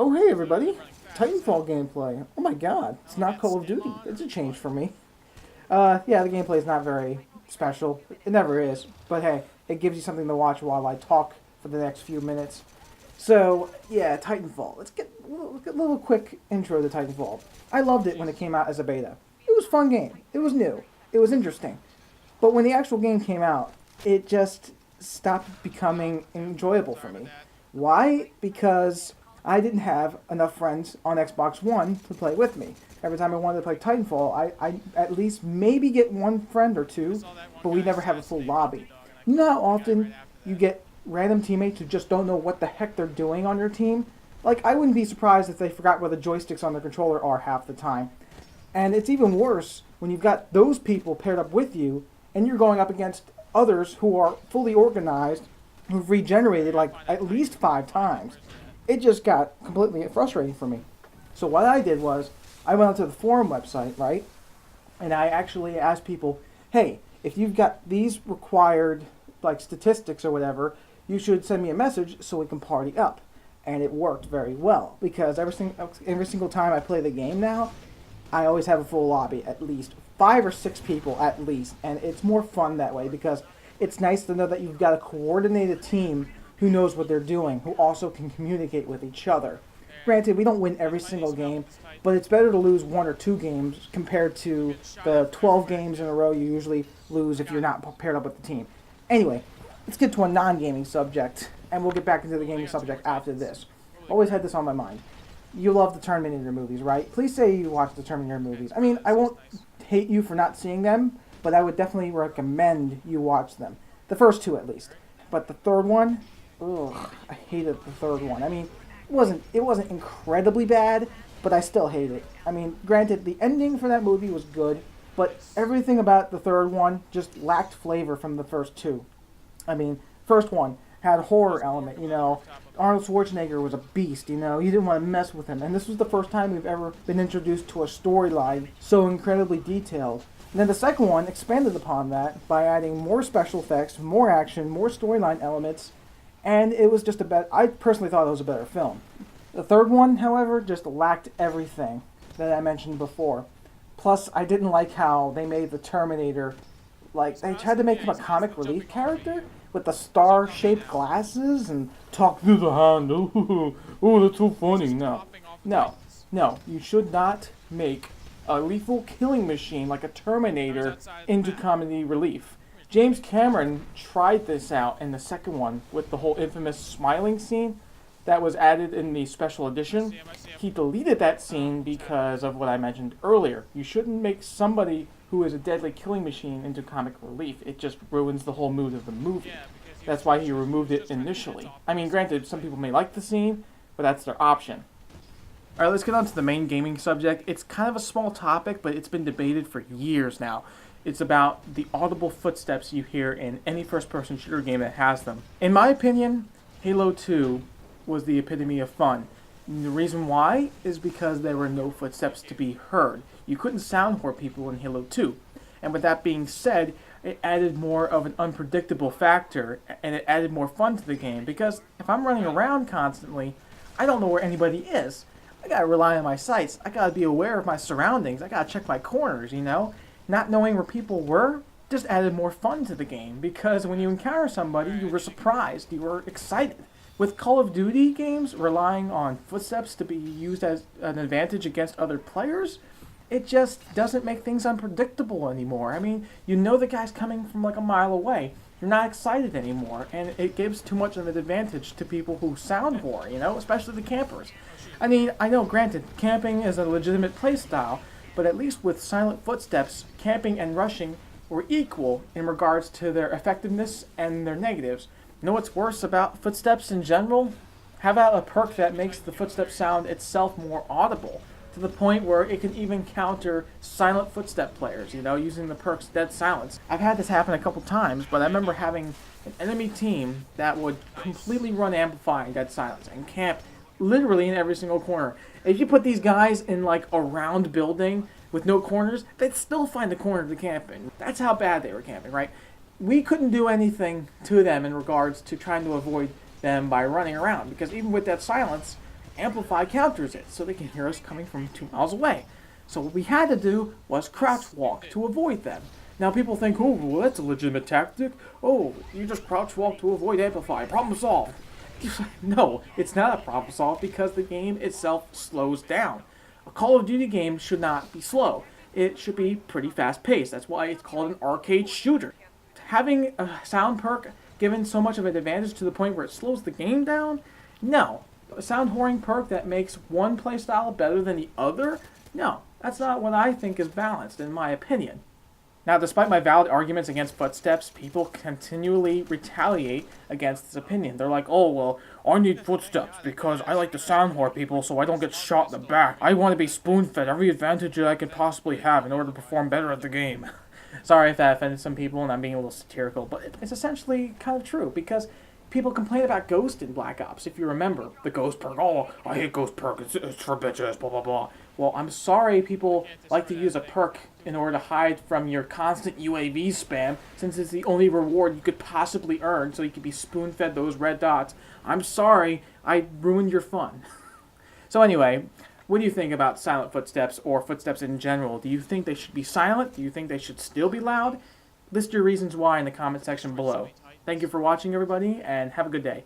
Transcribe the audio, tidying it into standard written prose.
Oh hey everybody, Titanfall gameplay. Oh my god, it's not Call of Duty. It's a change for me. Yeah, the gameplay is not very special. It never is. But hey, it gives you something to watch while I talk for the next few minutes. So yeah, Titanfall. Let's get a little quick intro to Titanfall. I loved it when it came out as a beta. It was a fun game. It was new. It was interesting. But when the actual game came out, it just stopped becoming enjoyable for me. Why? Because I didn't have enough friends on Xbox One to play with me. Every time I wanted to play Titanfall, I at least maybe get one friend or two, but we never have a full lobby. You know how often you get random teammates who just don't know what the heck they're doing on your team? Like, I wouldn't be surprised if they forgot where the joysticks on their controller are half the time. And it's even worse when you've got those people paired up with you, and you're going up against others who are fully organized, who've regenerated like at least 5 times. It just got completely frustrating for me. So what I did was, I went onto the forum website, right? And I actually asked people, hey, if you've got these required like statistics or whatever, you should send me a message so we can party up. And it worked very well because every single time I play the game now, I always have a full lobby, at least 5 or 6 people at least, and it's more fun that way because it's nice to know that you've got a coordinated team who knows what they're doing, who also can communicate with each other. Granted, we don't win every single game, but it's better to lose 1 or 2 games compared to the 12 games in a row you usually lose if you're not paired up with the team. Anyway, let's get to a non-gaming subject, and we'll get back into the gaming subject after this. Always had this on my mind. You love the Terminator movies, right? Please say you watch the Terminator movies. I mean, I won't hate you for not seeing them, but I would definitely recommend you watch them. The first 2 at least. But the third one, ugh, I hated the third one. I mean, it wasn't incredibly bad, but I still hate it. I mean, granted, the ending for that movie was good, but everything about the third one just lacked flavor from the first 2. I mean, first one had a horror element, you know. Arnold Schwarzenegger was a beast, you know. You didn't want to mess with him. And this was the first time we've ever been introduced to a storyline so incredibly detailed. And then the second one expanded upon that by adding more special effects, more action, more storyline elements, and it was just I personally thought it was a better film. The third one, however, just lacked everything that I mentioned before. Plus, I didn't like how they made the Terminator, like, they tried to make him a comic relief character with the star-shaped glasses and talk through the hand. Oh, that's so funny. No, you should not make a lethal killing machine like a Terminator into comedy relief. James Cameron tried this out in the second one with the whole infamous smiling scene that was added in the special edition. He deleted that scene because of what I mentioned earlier. You shouldn't make somebody who is a deadly killing machine into comic relief. It just ruins the whole mood of the movie. That's why he removed it initially. I mean, granted, some people may like the scene, but that's their option. Alright, let's get on to the main gaming subject. It's kind of a small topic, but it's been debated for years now. It's about the audible footsteps you hear in any first-person shooter game that has them. In my opinion, Halo 2 was the epitome of fun. And the reason why is because there were no footsteps to be heard. You couldn't soundwhore people in Halo 2. And with that being said, it added more of an unpredictable factor, and it added more fun to the game, because if I'm running around constantly, I don't know where anybody is. I gotta rely on my sights. I gotta be aware of my surroundings. I gotta check my corners, you know? Not knowing where people were just added more fun to the game, because when you encounter somebody, you were surprised, you were excited. With Call of Duty games relying on footsteps to be used as an advantage against other players, it just doesn't make things unpredictable anymore. I mean, you know the guy's coming from like a mile away. You're not excited anymore, and it gives too much of an advantage to people who soundwhore, you know, especially the campers. I mean, I know, granted, camping is a legitimate playstyle, but at least with silent footsteps, camping and rushing were equal in regards to their effectiveness and their negatives. You know what's worse about footsteps in general? How about a perk that makes the footstep sound itself more audible, to the point where it can even counter silent footstep players, you know, using the perk's dead silence. I've had this happen a couple times, but I remember having an enemy team that would completely run amplifying dead silence and camp literally in every single corner. If you put these guys in like a round building with no corners, they'd still find the corner to camp in. That's how bad they were camping, right? We couldn't do anything to them in regards to trying to avoid them by running around, because even with that silence, amplify counters it so they can hear us coming from 2 miles away. So what we had to do was crouch walk to avoid them. Now people think, oh, well, that's a legitimate tactic. Oh, you just crouch walk to avoid amplify. Problem solved. No, it's not a problem solved because the game itself slows down. A Call of Duty game should not be slow. It should be pretty fast paced. That's why it's called an arcade shooter. Having a sound perk given so much of an advantage to the point where it slows the game down? No. A sound whoring perk that makes one playstyle better than the other? No. That's not what I think is balanced, in my opinion. Now, despite my valid arguments against footsteps, people continually retaliate against this opinion. They're like, oh, well, I need footsteps because I like to sound whore people so I don't get shot in the back. I want to be spoon-fed every advantage that I could possibly have in order to perform better at the game. Sorry if that offended some people and I'm being a little satirical, but it's essentially kind of true because people complain about Ghost in Black Ops, if you remember. The Ghost perk, oh, I hate Ghost perk, it's for bitches, blah, blah, blah. Well, I'm sorry people like to use a perk in order to hide from your constant UAV spam, since it's the only reward you could possibly earn, so you could be spoon-fed those red dots. I'm sorry, I ruined your fun. So anyway, what do you think about silent footsteps, or footsteps in general? Do you think they should be silent? Do you think they should still be loud? List your reasons why in the comment section below. Thank you for watching, everybody, and have a good day.